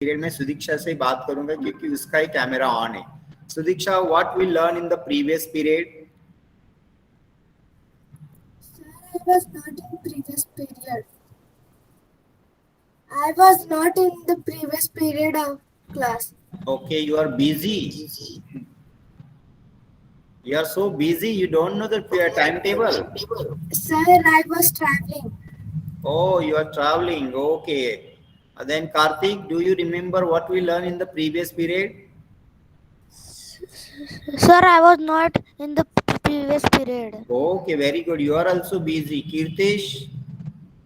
Period में सुदीक्षा से बात करूंगा क्योंकि उसका ही कैमरा ऑन है. Sudiksha, what we learn in the previous period? Sir, I was not in previous period. I was not in the previous period of class. Okay, you are busy. You are so busy, you don't know the timetable. Sir, I was traveling. Oh, you are traveling. Okay. Then Karthik, do you remember what we learned in the previous period? Sir, I was not in the previous period. Okay, very good. You are also busy. Kirtesh,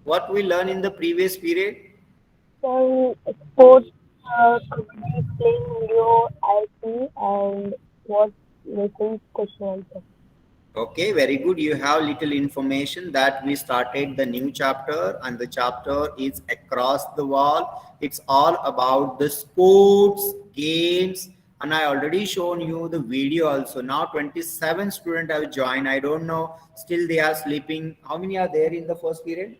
what we learned in the previous period? So sports could be playing video, IT, and what lessons question answer. Okay, very good. You have little information that we started the new chapter, and the chapter is across the wall. It's all about the sports, games, and I already shown you the video also. Now 27 students have joined. I don't know, still they are sleeping. How many are there in the first period?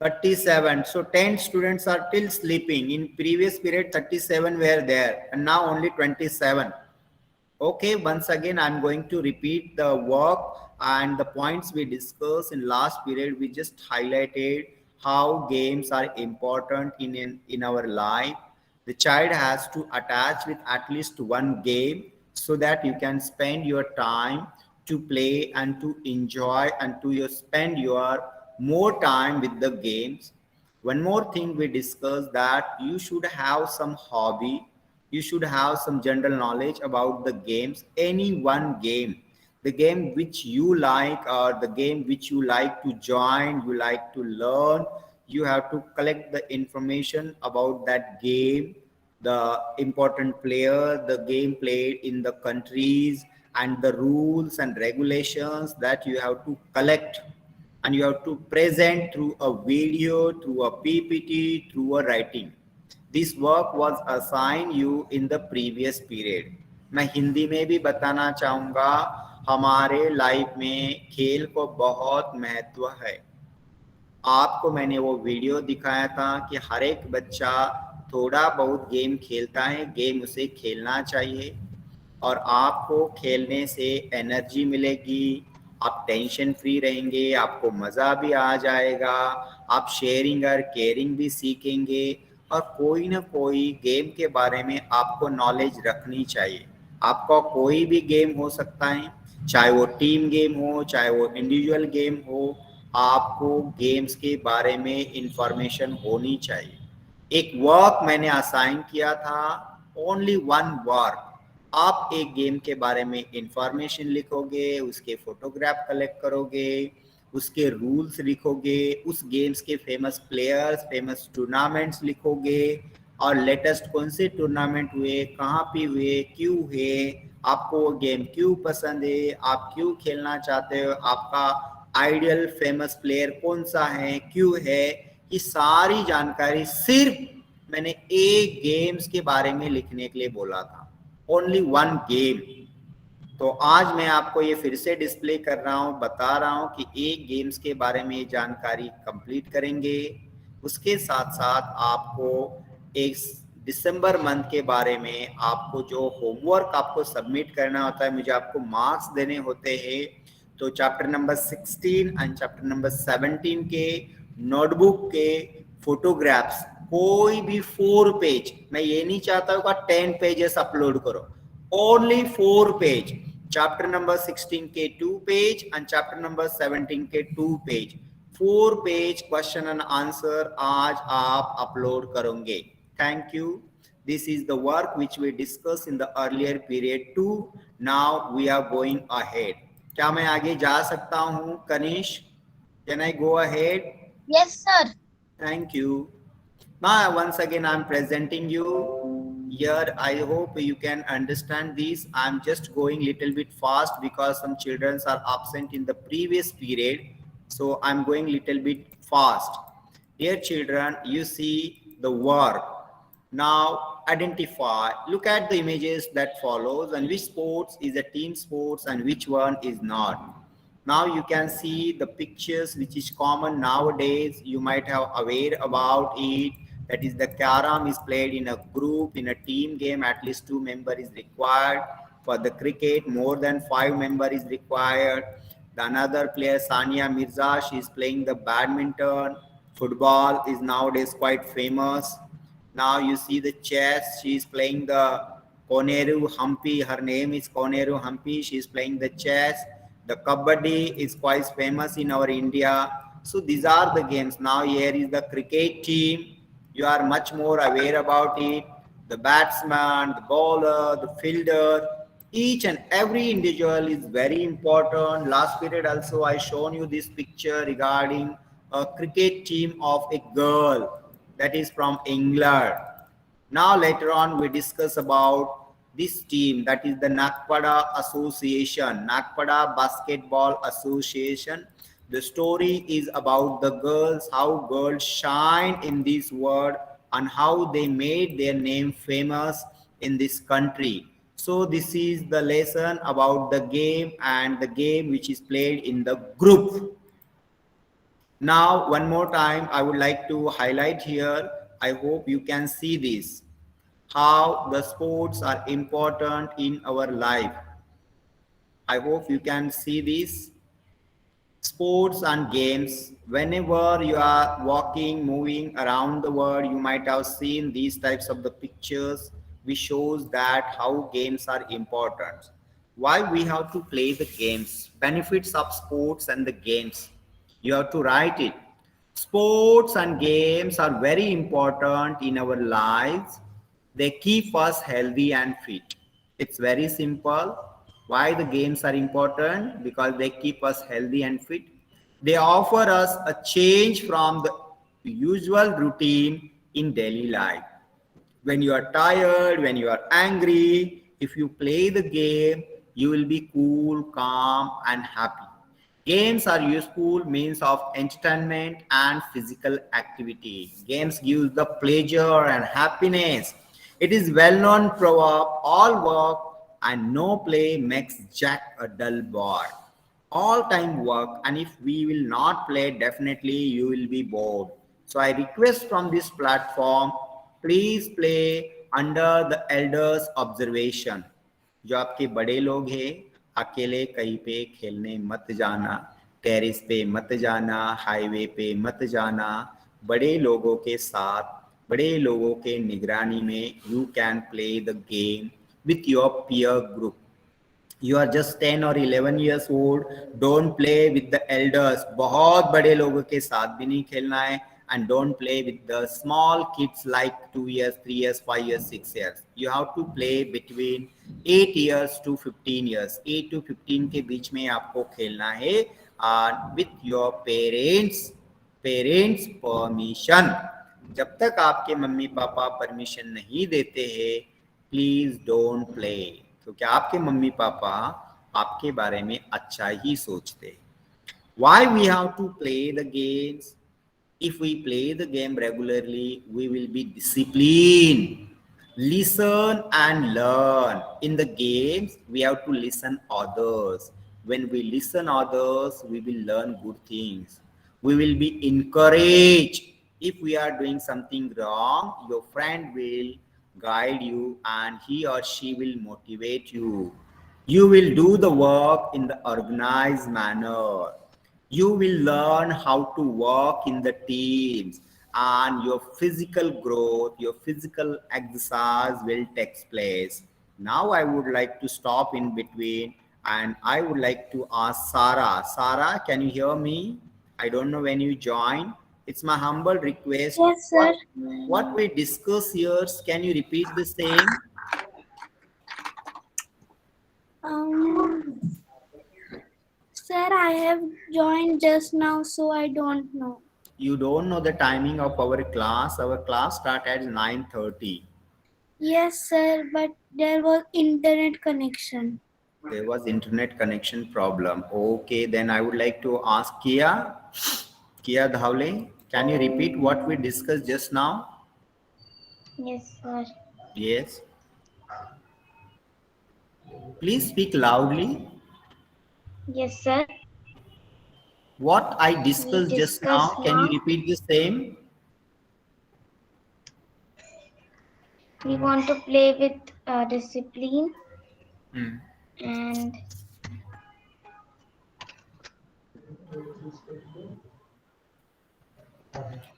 37. So 10 students are still sleeping. In previous period, 37 were there, and now only 27. Okay, once again, I'm going to repeat the work and the points we discussed in last period. We just highlighted how games are important in our life. The child has to attach with at least one game so that you can spend your time to play and to enjoy and to spend your more time with the games. One more thing we discussed that you should have some hobby, you should have some general knowledge about the games, any one game, the game which you like or the game which you like to join, you like to learn. You have to collect the information about that game, the important player, the game played in the countries, and the rules and regulations that you have to collect, and you have to present through a video, through a PPT, through a writing. This work was assigned you in the previous period. मैं हिंदी में भी बताना चाहूँगा, हमारे life में खेल को बहुत महत्व है. आपको मैंने वो वीडियो दिखाया था कि हर एक बच्चा थोड़ा बहुत गेम खेलता है, गेम उसे खेलना चाहिए और आपको खेलने से एनर्जी मिलेगी, आप टेंशन फ्री रहेंगे, आपको मज़ा भी आ जाएगा, आप शेयरिंग और केयरिंग भी सीखेंगे और कोई ना कोई गेम के बारे में आपको नॉलेज रखनी चाहिए. आपका कोई भी गेम हो सकता है, चाहे वो टीम गेम हो, चाहे वो इंडिविजुअल गेम हो, आपको गेम्स के बारे में इंफॉर्मेशन होनी चाहिए. एक वर्क मैंने असाइन किया था, ओनली वन वर्क. आप एक गेम के बारे में इंफॉर्मेशन लिखोगे, उसके फोटोग्राफ कलेक्ट करोगे, उसके रूल्स लिखोगे, उस गेम्स के फेमस प्लेयर्स, फेमस टूर्नामेंट्स लिखोगे और लेटेस्ट कौन से टूर्नामेंट हुए, कहाँ पे हुए, क्यों हुए, आपको वो गेम क्यों पसंद है, आप क्यों खेलना चाहते हो, आपका आइडियल फेमस प्लेयर कौन सा है, क्यों है. ये सारी जानकारी सिर्फ मैंने एक गेम्स के बारे में लिखने के लिए बोला था, ओनली वन गेम. तो आज मैं आपको ये फिर से डिस्प्ले कर रहा हूँ, बता रहा हूँ कि एक गेम्स के बारे में जानकारी कंप्लीट करेंगे. उसके साथ साथ आपको एक दिसंबर मंथ के बारे में आपको जो होमवर्क आपको सबमिट करना होता है, मुझे आपको मार्क्स देने होते हैं. तो chapter number 16 and chapter number 17 के नोटबुक के फोटोग्राफ्स, कोई भी 4 पेज, मैं ये नहीं चाहता हूँ कि 10 पेजेस अपलोड करो, ओनली 4 पेज. चैप्टर नंबर 16 के 2 पेज एंड चैप्टर नंबर 17 के 2 page, 4 page question and answer आज आप अपलोड करोगे. Thank you. This is the work which we discussed in the earlier period too. Now we are going ahead. क्या मैं आगे जा सकता हूँ कनिश? Can I go ahead? Yes, sir. Thank you. Now once again I'm presenting you here. I hope you can understand this. I'm just going little bit fast because some children are absent in the previous period, so I'm going little bit fast. Dear children, you see the work. Now identify, look at the images that follows and which sports is a team sports and which one is not. Now you can see the pictures which is common nowadays. You might have aware about it, That is, the carom is played in a group, in a team game. At least 2 members is required. For the cricket, more than 5 members is required. The another player, Sania Mirza, she is playing the badminton. Football is nowadays quite famous. Now you see the chess. She is playing the Koneru Hampi. Her name is Koneru Hampi. She is playing the chess. The kabaddi is quite famous in our India. So these are the games. Now here is the cricket team. You are much more aware about it. The batsman, the bowler, the fielder, each and every individual is very important. Last period also I shown you this picture regarding a cricket team of a girl that is from England. Now later on we discuss about this team, that is the Nagpada Association, Nagpada Basketball Association. The story is about the girls, how girls shine in this world and how they made their name famous in this country. So this is the lesson about the game and the game which is played in the group. Now, one more time, I would like to highlight here. I hope you can see this, how the sports are important in our life. I hope you can see this. Sports and games. Whenever you are walking, moving around the world, you might have seen these types of the pictures, which shows that how games are important. Why we have to play the games? Benefits of sports and the games. You have to write it. Sports and games are very important in our lives. They keep us healthy and fit. It's very simple. Why the games are important? Because they keep us healthy and fit. They offer us a change from the usual routine in daily life. When you are tired, when you are angry, if you play the game, you will be cool, calm, and happy. Games are useful means of entertainment and physical activity. Games give the pleasure and happiness. It is well-known proverb, all work and no play makes Jack a dull boy. All time work, and if we will not play, definitely you will be bored. So I request from this platform, please play under the elders observation. जो आपके बड़े लोग हैं, अकेले कहीं पे खेलने मत जाना, टेरिस पे मत जाना, हाईवे पे मत जाना, बड़े लोगों के साथ, बड़े लोगों के निगरानी में you can play the game with your peer group. You are just 10 or 11 years old, don't play with the elders. बहुत बड़े लोगों के साथ भी नहीं खेलना है, and don't play with the small kids like 2 years, 3 years, 5 years, 6 years. You have to play between 8 years to 15 years. 8 to 15 के बीच में आपको खेलना है, with your parents permission. जब तक आपके मम्मी पापा परमिशन नहीं देते हैं, प्लीज डोंट प्ले, क्योंकि आपके मम्मी पापा आपके बारे में अच्छा ही सोचते हैं. Why we have to play the games? If we play the game regularly, we will be disciplined. Listen and learn. In the games, we have to listen others. When we listen others, we will learn good things. We will be encouraged. If we are doing something wrong, your friend will guide you and he or she will motivate you. You will do the work in the organized manner. You will learn how to work in the teams, and your physical growth, your physical exercise will take place. Now I would like to stop in between and I would like to ask Sarah. Sarah, can you hear me? I don't know when you join. It's my humble request. Yes, sir. What we discuss here, can you repeat the same? Sir, I have joined just now, so I don't know. You don't know the timing of our class. Our class starts at 9:30. Yes, sir, but there was internet connection. There was internet connection problem. Okay, then I would like to ask Kia Dhawle, can you repeat what we discussed just now? Yes, sir. Yes. Please speak loudly. Yes, sir. What I discussed just now, can you repeat the same? We want to play with discipline Hmm. and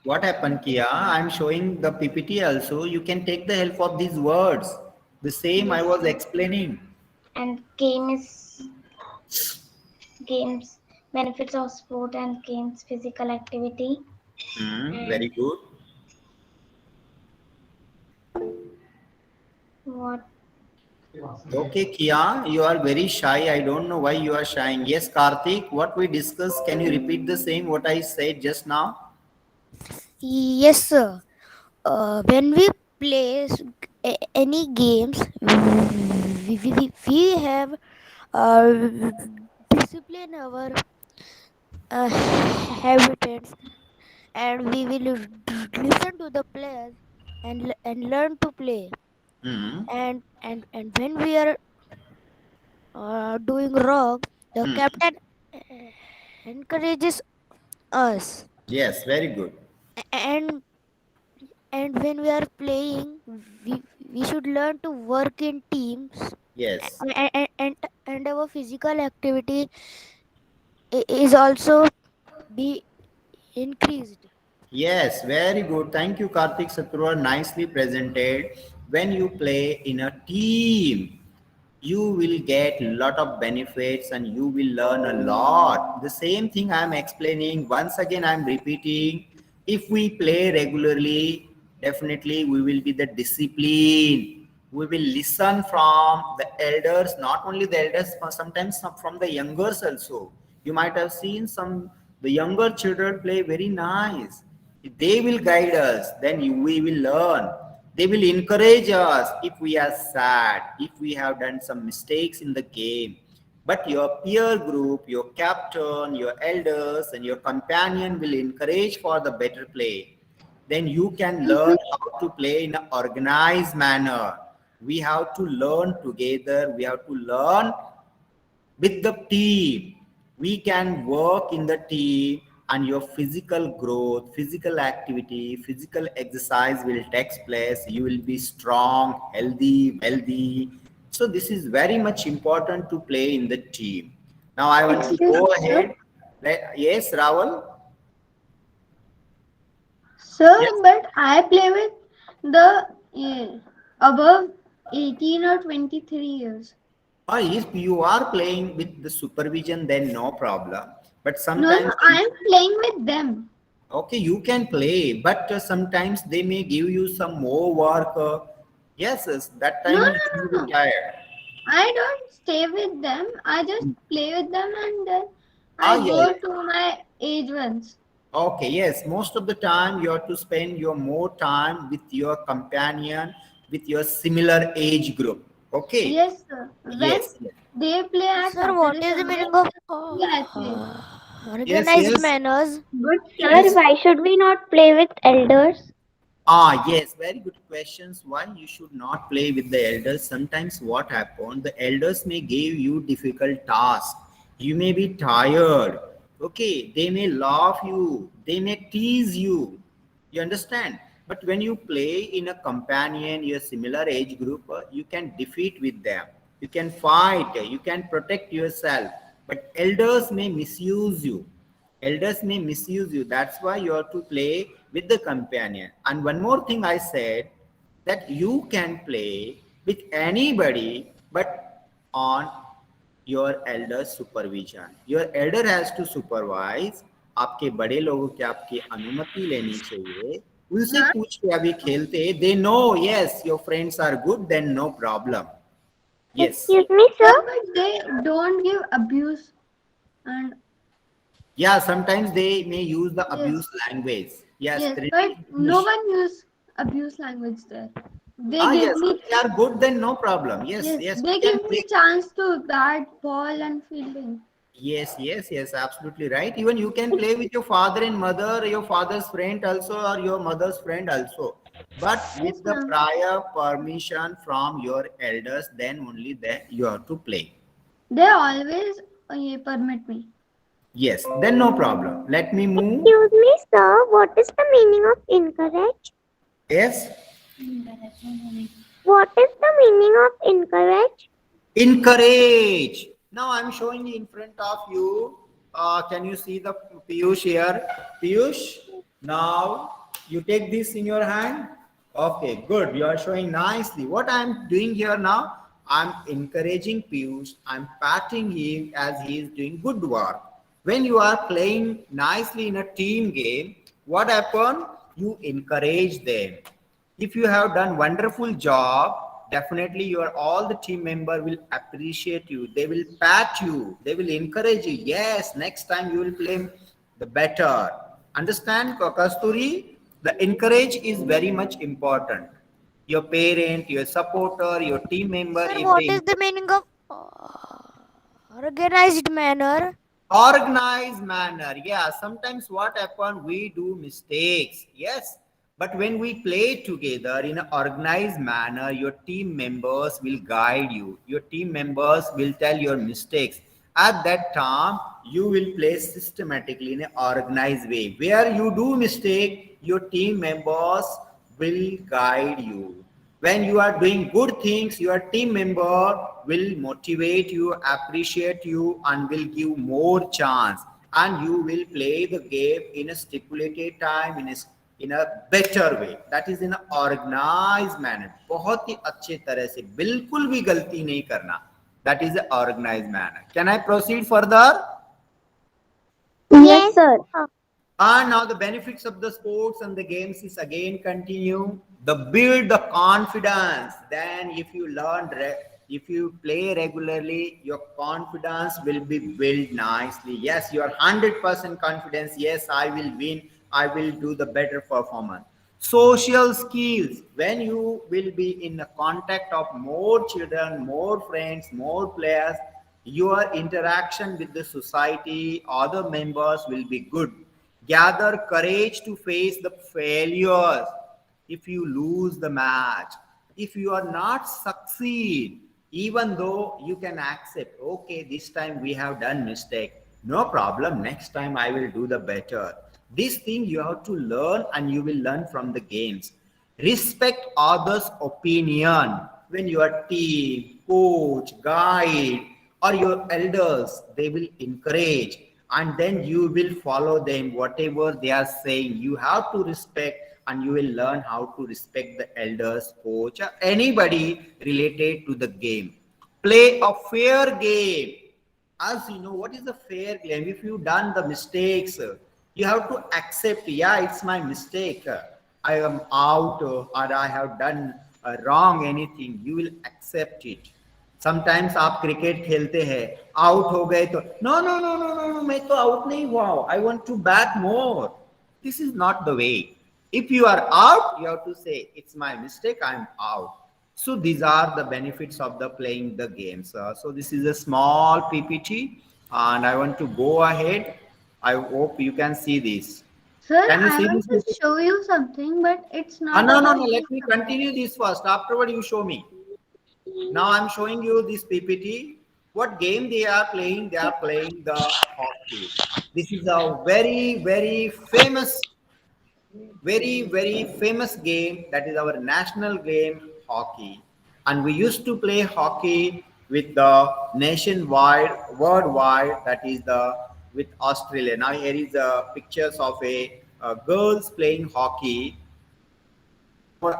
What happened, Kia? I'm showing the PPT also. You can take the help of these words. The same I yes, was sir. explaining. And games benefits of sport and games physical activity Hmm. Very and good. what Okay, Kia, you are very shy. I don't know why you are shying. Yes, Karthik, what we discussed, can you repeat the same what I said just now? Yes, sir. When we play any games, we have uh, discipline our habitats, and we will listen to the players and learn to play. Hmm. And when we are doing wrong, the Hmm. captain encourages us. Yes, very good. And and when we are playing, we, we should learn to work in teams, Yes. and our physical activity is also be increased. Yes, very good. Thank you, Karthik Saturwa. Nicely presented. When you play in a team, you will get a lot of benefits and you will learn a lot. The same thing I'm explaining. Once again, I'm repeating. If we play regularly, definitely we will be the discipline. We will listen from the elders, not only the elders, but sometimes from the youngers also. You might have seen some the younger children play very nice. If they will guide us, then we will learn. They will encourage us if we are sad, if we have done some mistakes in the game. But your peer group, your captain, your elders, and your companion will encourage for the better play. Then you can learn how to play in an organized manner. We have to learn together. We have to learn with the team. We can work in the team, and your physical growth, physical activity, physical exercise will take place. You will be strong, healthy, wealthy. So this is very much important to play in the team. Now I want to Excuse go me, sir. ahead. Yes, Raval. Sir, Yes. but I play with the above 18 or 23 years. If you are playing with the supervision, then no problem. But No, no, sometimes I'm playing with them. okay, you can play, but sometimes they may give you some more work. Yes, that No, time no, you will no, be no. tired. I don't stay with them. I just play with them and then Ah, I yeah, go yeah. to my age ones. Okay, yes. Most of the time, you have to spend your more time with your companion, with your similar age group. Okay. Yes, sir. When Yes, yes, they play at Sir, what Saturday, is the Sunday, meaning of I play. yes, organized yes, manners? but sir, yes. why should we not play with elders? Ah, yes, very good questions. Why you should not play with the elders? Sometimes what happens, the elders may give you difficult tasks. You may be tired. Okay, they may laugh you. They may tease you. You understand? But when you play in a companion, your similar age group, you can defeat with them. You can fight. You can protect yourself. But elders may misuse you. Elders may misuse you. That's why you have to play with the companion. And one more thing I said, that you can play with anybody but on your elder supervision. Your elder has to supervise. आपके बड़े लोगों की आपकी अनुमति लेनी चाहिए. उनसे Huh? पूछ के अभी खेलते. They know, yes, your friends are good, then no problem. Yes. Excuse me, Sir, sir. but they don't give abuse and Yeah, sometimes they may use the yes. abuse language. Yes, Yes, but threatening, no one use abuse language there. They ah, give yes, me if they are good, then no problem. Yes, yes, yes, we they can give me play. chance to bat ball and fielding. Yes, absolutely right. Even you can play with your father and mother, your father's friend also, or your mother's friend also. But Yes, with the ma'am. prior permission from your elders, then only then you have to play. They always permit me. Yes, then no problem. Let me move. Excuse me, sir. What is the meaning of encourage? Yes. What is the meaning of encourage? Encourage. Now I'm showing in front of you. Can you see the Piyush here? Piyush, now you take this in your hand. Okay, good. You are showing nicely. What I'm doing here now, I'm encouraging Piyush. I'm patting him as he is doing good work. When you are playing nicely in a team game, what happen? You encourage them. If you have done wonderful job, definitely your all the team member will appreciate you. They will pat you, they will encourage you. Yes, next time you will play the better. Understand, Kasturi? The encourage is very much important. Your parent, your supporter, your team member, Sir, if what they is the meaning of organized manner? organized manner. Yeah, sometimes what happen, we do mistakes. Yes, but when we play together in an organized manner, your team members will guide you. Your team members will tell your mistakes. At that time, you will play systematically in an organized way. Where you do mistake, your team members will guide you. When you are doing good things, your team member will motivate you, appreciate you, and will give more chance. And you will play the game in a stipulated time, in a better way. That is in an organized manner. बहुत ही अच्छे तरह से, बिल्कुल भी गलती नहीं करना. That is an organized manner. Can I proceed further? Yes, sir. And now the benefits of the sports and the games is again continue. The build the confidence. Then if you if you play regularly, your confidence will be built nicely. Yes, you are 100% confidence. Yes, I will win. I will do the better performance. Social skills. When you will be in the contact of more children, more friends, more players, your interaction with the society, other members will be good. Gather courage to face the failures. If you lose the match, if you are not succeed, even though you can accept, okay, this time we have done mistake, no problem, next time I will do the better. This thing you have to learn, and you will learn from the games. Respect others opinion. When your team, coach, guide, or your elders, they will encourage, and then you will follow them. Whatever they are saying, you have to respect, and you will learn how to respect the elders, coach, or anybody related to the game. Play a fair game. As you know, what is the fair game? If you done the mistakes, you have to accept, yeah, it's my mistake, I am out, or I have done wrong anything. You will accept it. Sometimes आप cricket खेलते हैं, out हो गए तो no no no no no, मैं तो out नहीं हुआ, I want to bat more. This is not the way. If you are out, you have to say, it's my mistake, I'm out. So these are the benefits of the playing the games. So this is a small PPT, and I want to go ahead. I hope you can see this. Sir, Can you I see want this? to show you something, but it's No, not no, about no. Let me continue this first. Afterward, you show me. Now I'm showing you this PPT. What game they are playing? They are playing the hockey. This is a very famous game. That is our national game, hockey. And we used to play hockey with the nationwide, worldwide. That is the with Australia. Now here is pictures of a girls playing hockey.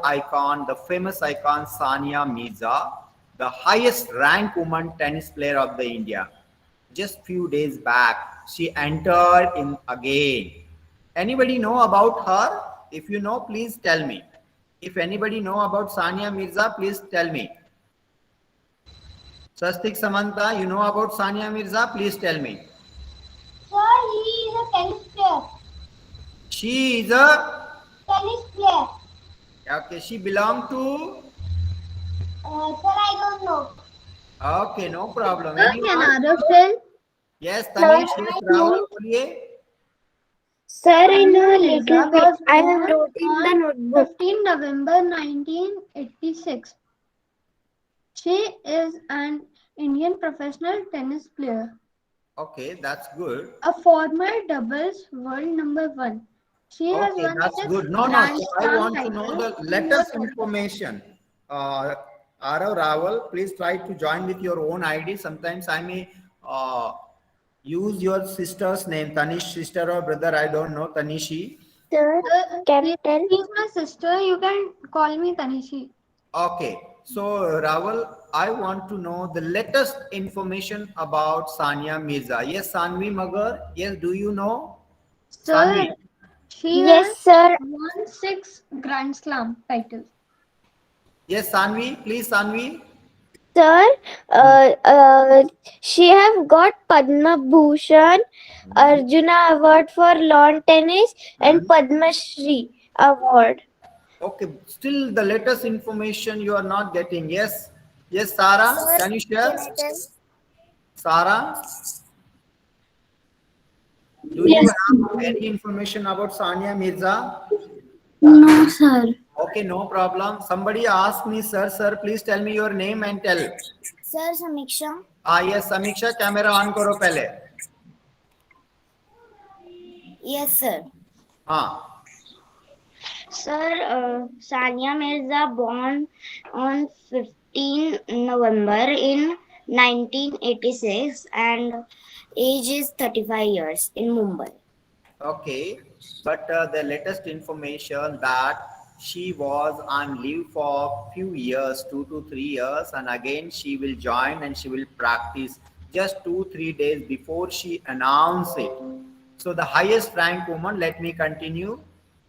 Icon, the famous icon Sania Mirza, the highest ranked woman tennis player of the India. Just few days back, she entered in again. Anybody know about her? If you know, please tell me. If anybody know about Sania Mirza, please tell me. Swastik Samanta, you know about Sania Mirza? Please tell me. Sir, he is a tennis player. She is a Tennis player. okay. She belong to Sir, I don't know. okay. No problem. Sir, Anyone? can Arav tell? Yes, Tanish, yes, Rahul, बोलिए. Sir, in a Mirza little was bit, I have born wrote in the on notebook. 15 November 1986. She is an Indian professional tennis player, Okay, that's good. a former doubles world number one, She has Okay, won that's the good. No, no. Grand So I Slam want to title know the in latest the information. Arav Raval, please try to join with your own ID. Sometimes I may use your sister's name, Tanish sister or brother. I don't know, Tanishi. Sir, can you tell? She's my sister. You can call me Tanishi. Okay, so Raval, I want to know the latest information about Sania Mirza. Yes, Sanvi Magar. Yes, do you know Sir, Sanvi? she Yes, has sir. won 6 Grand Slam titles. Yes, Sanvi. Please, Sanvi. Sir, she have got Padma Bhushan, Arjuna Award for lawn tennis, and Padma Shri Award. Okay, still the latest information you are not getting. Yes, yes, Sarah, Sir, can you can share? I tell? Sarah, do you Yes. have any information about Sania Mirza? No, sir. Okay, no problem. Somebody asked me, sir, please tell me your name and tell. Sir, Samiksha. Yes, Samiksha, camera on करो पहले. Yes, sir. हाँ. Sir, Sania Mirza born on 15 November in 1986 and age is 35 years in Mumbai. Okay, but the latest information that she was on leave for few years, 2 to 3 years, and again she will join and she will practice just 2 3 days before she announce it. So the highest rank woman. Let me continue.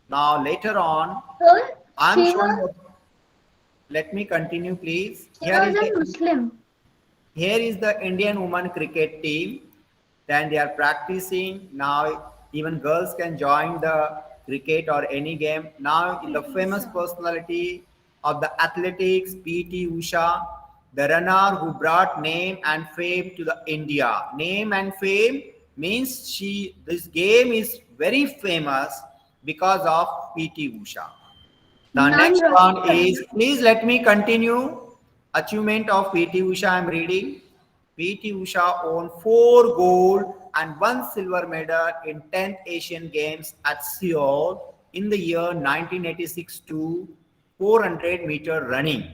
Now later on, Sir, I'm she showing. was Let me continue, please. she was a Muslim. Here is the Indian women cricket team. Then they are practicing. Now even girls can join the cricket or any game. Now the famous personality of the athletics, PT Usha, the runner who brought name and fame to the India. Name and fame means this game is very famous because of PT Usha. The Nam next one Roshni. is, please let me continue. Achievement of PT Usha, I am reading. PT Usha won 4 gold and 1 silver medal in 10th Asian Games at Seoul in the year 1986 to 400-meter running.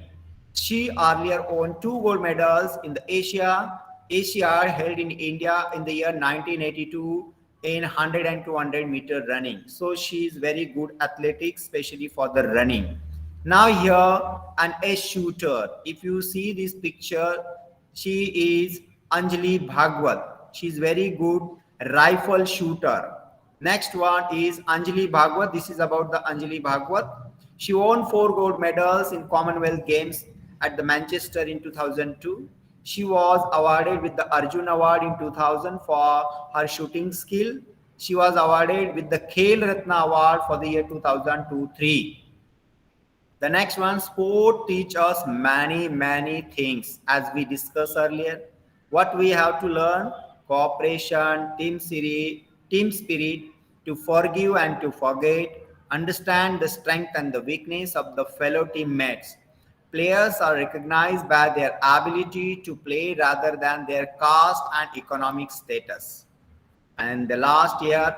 She earlier won 2 gold medals in the Asia held in India in the year 1982 in 100 and 200-meter running. So she is very good athletics, especially for the running. Now here an ace shooter. If you see this picture, she is Anjali Bhagwat. She is very good rifle shooter. Next one is Anjali Bhagwat. This is about the Anjali Bhagwat. She won 4 gold medals in Commonwealth Games at the Manchester in 2002. She was awarded with the Arjun Award in 2000 for her shooting skill. She was awarded with the Khel Ratna Award for the year 2002-3. The next one, sport teach us many things. As we discussed earlier, what we have to learn: cooperation, team spirit, to forgive and to forget, understand the strength and the weakness of the fellow teammates. Players are recognized by their ability to play rather than their caste and economic status. And the last year,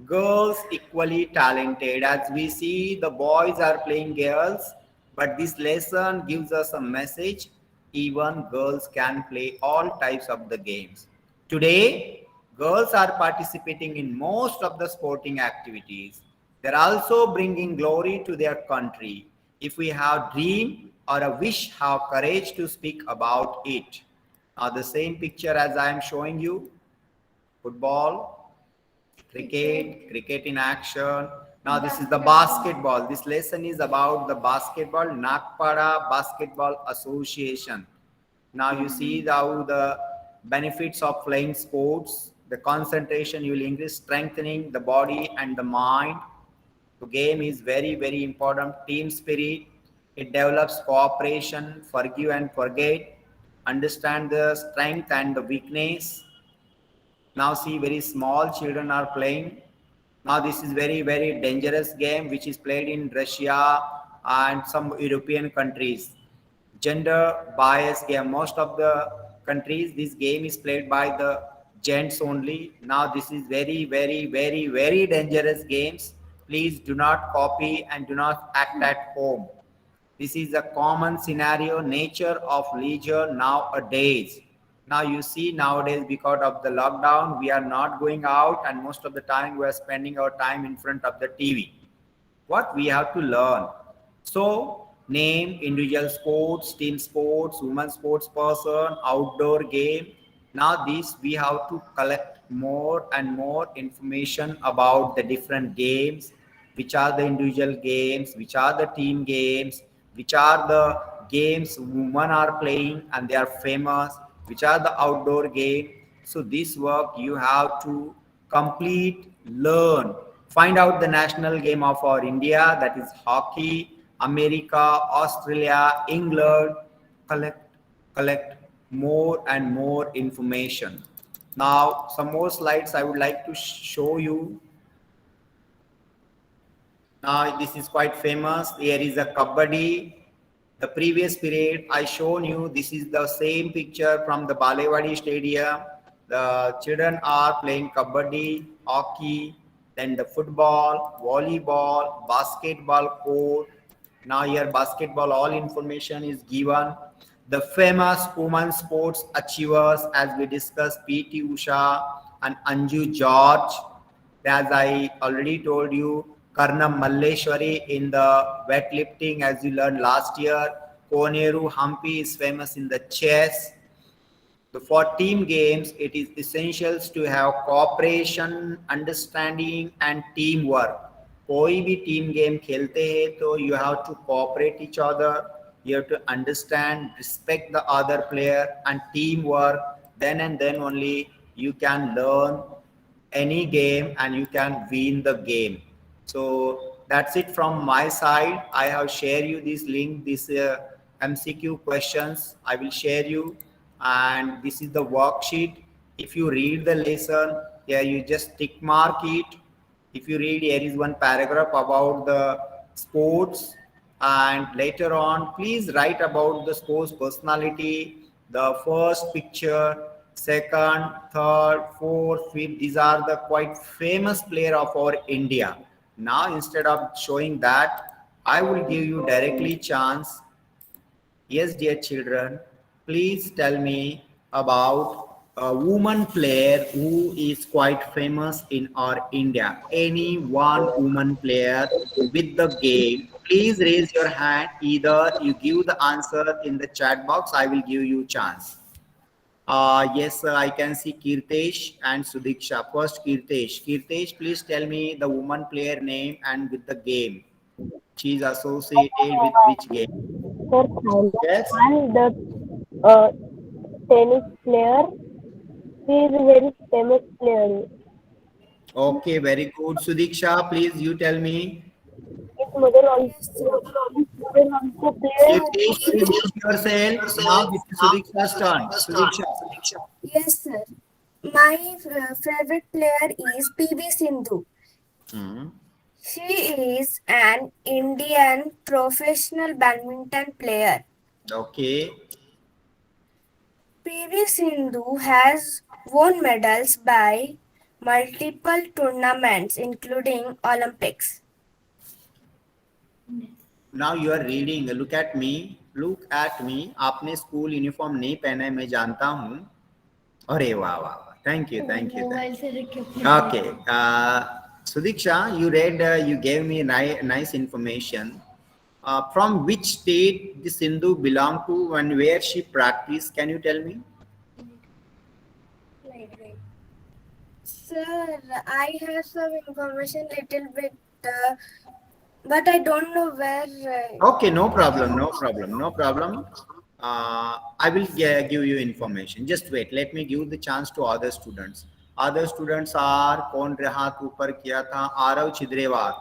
girls equally talented. As we see, the boys are playing girls, but this lesson gives us a message: even girls can play all types of the games. Today, girls are participating in most of the sporting activities. They're also bringing glory to their country. If we have dream or a wish, have courage to speak about it. Now the same picture as I am showing you: football, cricket in action. Now this is the basketball. This lesson is about the basketball, Nagpada Basketball Association. Now you see how the benefits of playing sports, the concentration you will increase, strengthening the body and the mind. The game is very important. Team spirit. It develops cooperation, forgive and forget, understand the strength and the weakness. Now see, very small children are playing. Now this is very dangerous game which is played in Russia and some European countries. Gender bias game. Most of the countries this game is played by the gents only. Now this is very dangerous games. Please do not copy and do not act at home. This is a common scenario, nature of leisure nowadays. Now you see nowadays because of the lockdown, we are not going out and most of the time we are spending our time in front of the TV. What we have to learn? So name individual sports, team sports, women sports person, outdoor game. Now this we have to collect more and more information about the different games, which are the individual games, which are the team games, which are the games women are playing and they are famous, which are the outdoor game. So this work you have to complete, learn, find out the national game of our India, that is hockey, America, Australia, England. Collect more and more information. Now some more slides I would like to show you. Now this is quite famous. Here is a kabaddi. The previous period I shown you, this is the same picture from the Balewadi Stadium. The children are playing kabaddi, hockey, then the football, volleyball, basketball court. Now here basketball, all information is given. The famous women sports achievers as we discussed, PT Usha and Anju George. As I already told you, Karnam Malleshwari in the weightlifting, as you learned last year. Koneru Hampi is famous in the chess. So for team games, it is essential to have cooperation, understanding, and teamwork. कोई भी team game खेलते हैं तो you have to cooperate each other. You have to understand, respect the other player, and teamwork. Then and then only you can learn any game and you can win the game. So that's it from my side. I have shared you this link, this MCQ questions I will share you, and this is the worksheet. If you read the lesson, here you just tick mark it. If you read, here is one paragraph about the sports, and later on please write about the sports personality, the first picture, second, third, fourth, fifth. These are the quite famous player of our India. Now instead of showing that, I will give you directly chance. Yes, dear children, please tell me about a woman player who is quite famous in our India. Any one woman player with the game. Please raise your hand. Either you give the answer in the chat box, I will give you chance. Yes, sir, I can see Kirtesh and Sudiksha. First, Kirtesh. Kirtesh, please tell me the woman player name and with the game. She is associated with which game? Sir, Thailand Yes. and the uh, tennis player. He is a very famous player. Okay, very good. Sudiksha, please you tell me. His mother also plays. Kirtesh, please mute yourself. Now this is Sudiksha's turn. Sudiksha. Yes, sir. My favorite player is PV Sindhu. Hmm. She is an Indian professional badminton player. Okay. PV Sindhu has won medals by multiple tournaments, including Olympics. Now you are reading. Look at me. Look at me. आपने school uniform नहीं पहना है, मैं जानता हूँ. अरे वाह वाह. Thank you. Okay. Sudiksha, you read. You gave me nice information. From which state the Sindhu belong to and where she practiced? Can you tell me? Sir, I have some information little bit, but I don't know where. Okay, no problem. I will give you information. Just wait. Let me give the chance to other students. Other students are कौन हाथ ऊपर किया था? Aarav छिद्रेवार.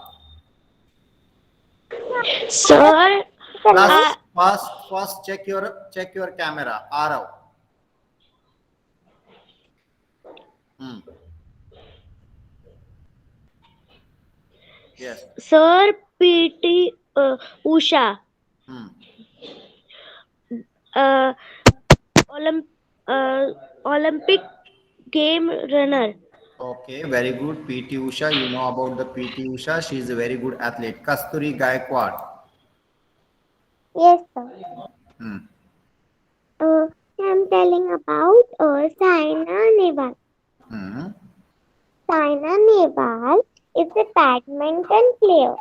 Sir, First check your camera. Arav. Yes. Sir, PT Usha, Olympic game runner. Okay, very good. PT Usha, you know about the PT Usha. She is a very good athlete. Kasturi Gaikwad. Yes, sir. Hmm. I'm telling about Saina Nehwal. Hmm. Saina Nehwal is a badminton player,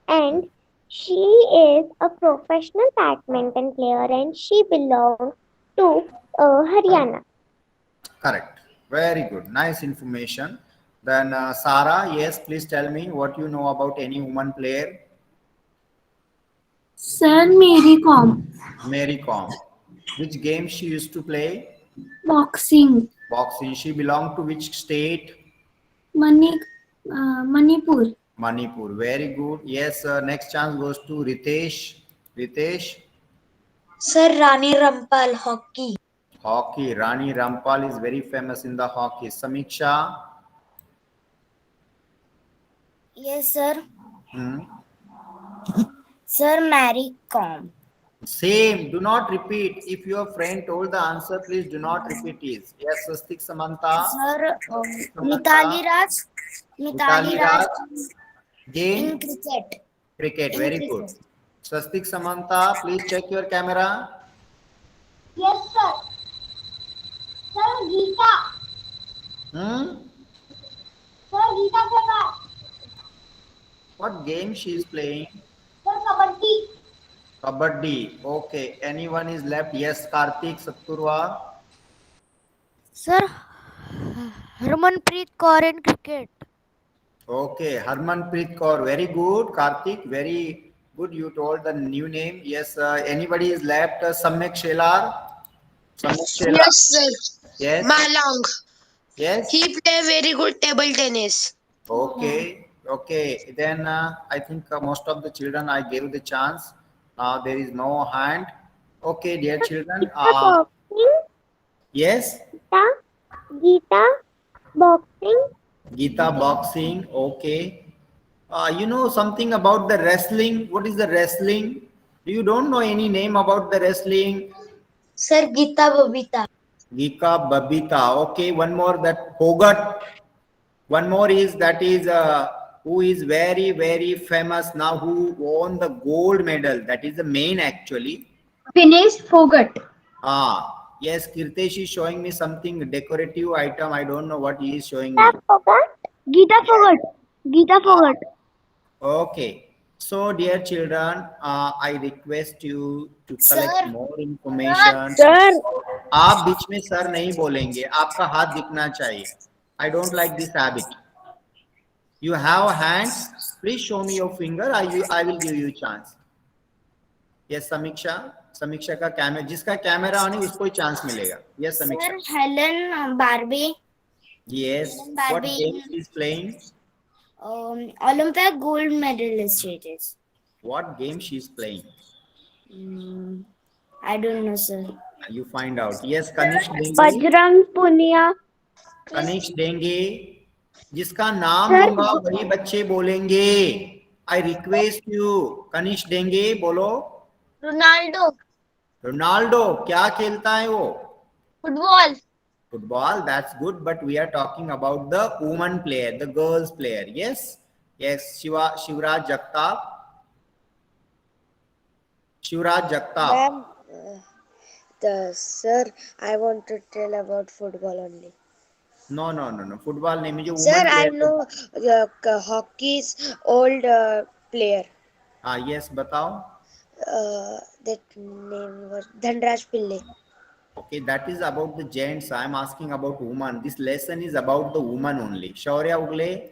and she is a professional badminton player, and she belongs to Haryana. Correct. Very good. Nice information. Then Sarah, yes, please tell me what you know about any woman player. Sir, Mary Kom. Mary Kom. Which game she used to play? Boxing. Boxing. She belonged to which state? Manipur. Manipur. Very good. Yes. Next chance goes to Ritesh. Ritesh. Sir, Rani Rampal, hockey. Hockey. Rani Rampal is very famous in the hockey. Samiksha. Yes, sir. Hmm. Sir, Mary Kom. Same. Do not repeat. If your friend told the answer, please do not repeat it. Yes. Swastik Samanta. Sir, Samantha. Mitali Raj. Mitali Raj. Game. In cricket. Cricket. In Very cricket. good. Swastik Samanta, please check your camera. Yes, sir. Sir, Geeta. Hmm? Sir, Geeta Prakash. What game she is playing? Sir, Kabaddi. Kabaddi. Okay. Anyone is left? Yes, Karthik Saturwa. Sir, Harmanpreet Kaur in cricket. Okay. Harmanpreet Kaur. Very good. Karthik. Very good. You told the new name. Yes. Anybody is left? Samyak Shelar. Samyak Shelar. Yes, sir. Yes. Malang. Yes. He play very good table tennis. Okay. Okay. Then I think most of the children I gave the chance. There is no hand. Okay, dear children. Boxing, Yes. Geeta, boxing. Gita boxing. Okay. You know something about the wrestling? What is the wrestling? You don't know any name about the wrestling? Sir, Gita Babita. Gika Babita. Okay. One more that Hogat. One more is that is who is very very famous now, who won the gold medal. That is the main actually. Vinesh Fogart. Yes, Kirtesh is showing me something decorative item. I don't know what he is showing me. Geeta Fogart. Geeta Fogart. Geeta Fogart. Okay. So, dear children, I request you to collect Sir. more information. Sir. आप बीच में sir नहीं बोलेंगे, आपका हाथ दिखना चाहिए. I don't like this habit. You have hands. Please show me your finger. I will give you chance. Yes, Samiksha. Samiksha का camera, जिसका कैमरा ऑन है उसको ही चांस मिलेगा. Yes, Samiksha. Sir, Helen Barbie. Yes. Barbie. What game she is playing? Olympic gold medalist it is. What game she is playing? I don't know, sir. You find out. Yes, Kanish Denge. Bajrang Punia. Kanishk देंगे. जिसका नाम लूंगा वही बच्चे बोलेंगे. I request you. Kanishka देंगे बोलो. Ronaldo. Ronaldo क्या खेलता है वो? Football. Football. That's good, but we are talking about the woman player, the girls player. Yes. Yes. Shivraj Jagtap. Shivraj Jagtap. Ma'am, sir, I want to tell about football only. No. Football name is Sir, I know hockey's old player. Yes, बताओ. That name was Dhanraj Pillai. Okay, that is about the gents. I am asking about woman. This lesson is about the woman only. Shaurya Ugle.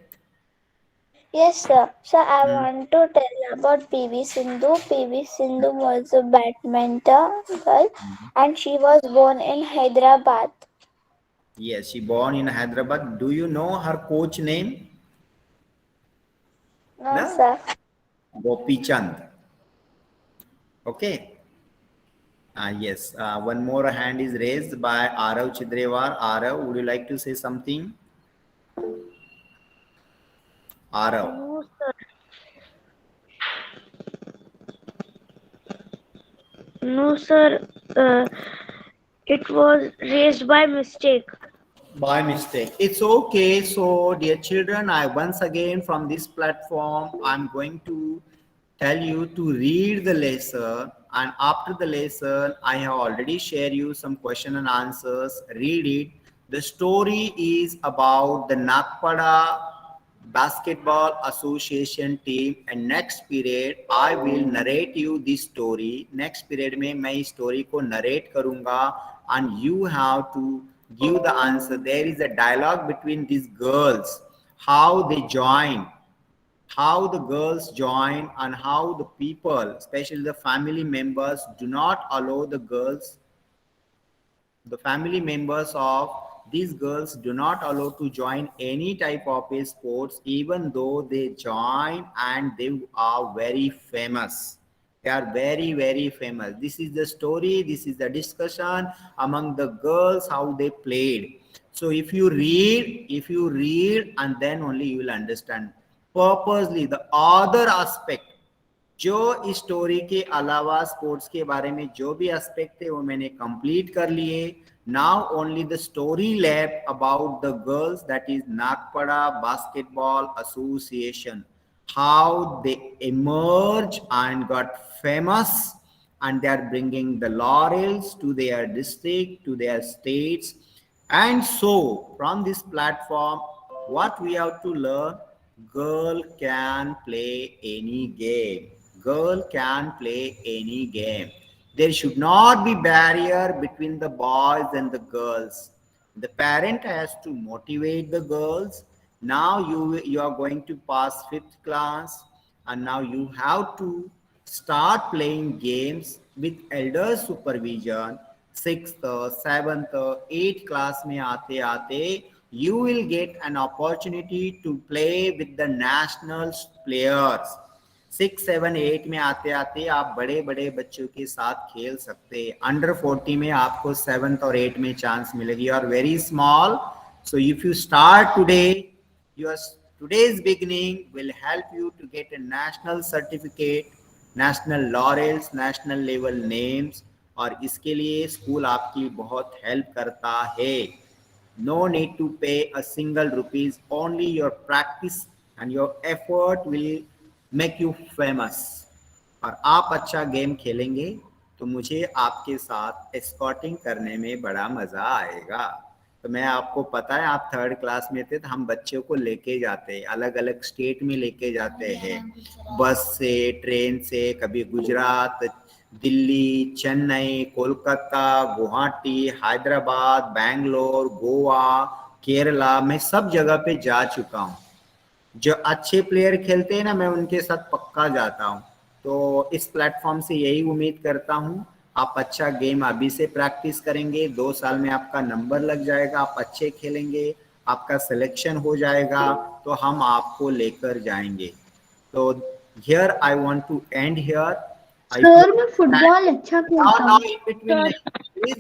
Yes, sir. Sir, I want to tell about PV Sindhu. PV Sindhu was a badminton girl, and she was born in Hyderabad. Yes, she born in Hyderabad. Do you know her coach name? No, No? sir. Gopi Chand. Okay. Yes. One more hand is raised by Arav Chidrewar. Arav, would you like to say something? Arav. No, sir. No, sir. It was raised by mistake. By mistake. It's okay. So, dear children, I once again from this platform, I'm going to tell you to read the lesson. And after the lesson, I have already shared you some question and answers. Read it. The story is about the Nagpada Basketball Association team. And next period, I will narrate you this story. Next period में मैं इस story को narrate करूँगा and you have to give the answer. There is a dialogue between these girls, how they join, how the girls join, and how the people, especially the family members, do not allow the girls, the family members of these girls do not allow to join any type of a sports, even though they join and they are very famous. They are very, very famous. This is the story. This is the discussion among the girls, how they played. So if you read, and then only you will understand. Purposely, the other aspect, जो इस story के अलावा sports के बारे में जो भी aspect थे वो मैंने कंप्लीट कर लिए. Now only the story lab about the girls, that is Nagpada Basketball Association, how they emerged and got famous, and they are bringing the laurels to their district, to their states. And so from this platform, what we have to learn, girl can play any game. Girl can play any game. There should not be barrier between the boys and the girls. The parent has to motivate the girls. Now you are going to pass 5th class, and now you have to start playing games with elder supervision. 6th, 7th, 8th class में आते आते you will get an opportunity to play with the national players. 6, 7, 8 में आते आते आप बड़े बड़े बच्चों के साथ खेल सकते हैं. अंडर 40 में आपको 7th और 8th में चांस मिलेगी. You are very small, so if you start today, your today's beginning will help you to get a national certificate, national laurels, national level names. और इसके लिए स्कूल आपकी बहुत हेल्प करता है. No need to pay a single rupees. Only your practice and your effort will make you famous. और आप अच्छा गेम खेलेंगे तो मुझे आपके साथ एस्कॉर्टिंग करने में बड़ा मजा आएगा. तो मैं आपको पता है, आप 3rd क्लास में थे तो हम बच्चों को लेके जाते हैं, अलग अलग स्टेट में लेके जाते हैं, बस से, ट्रेन से, कभी गुजरात, दिल्ली, चेन्नई, कोलकाता, गुवाहाटी, हैदराबाद, बैंगलोर, गोवा, केरला, मैं सब जगह पे जा चुका हूँ. जो अच्छे प्लेयर खेलते हैं ना, मैं उनके साथ पक्का जाता हूँ. तो इस प्लेटफॉर्म से यही उम्मीद करता हूँ, आप अच्छा गेम अभी से प्रैक्टिस करेंगे, 2 साल में आपका नंबर लग जाएगा, आप अच्छे खेलेंगे, आपका सिलेक्शन हो जाएगा, तो हम आपको लेकर जाएंगे. तो here I want to end here. Sir मैं फुटबॉल अच्छा खेलता हूँ. Now in between, please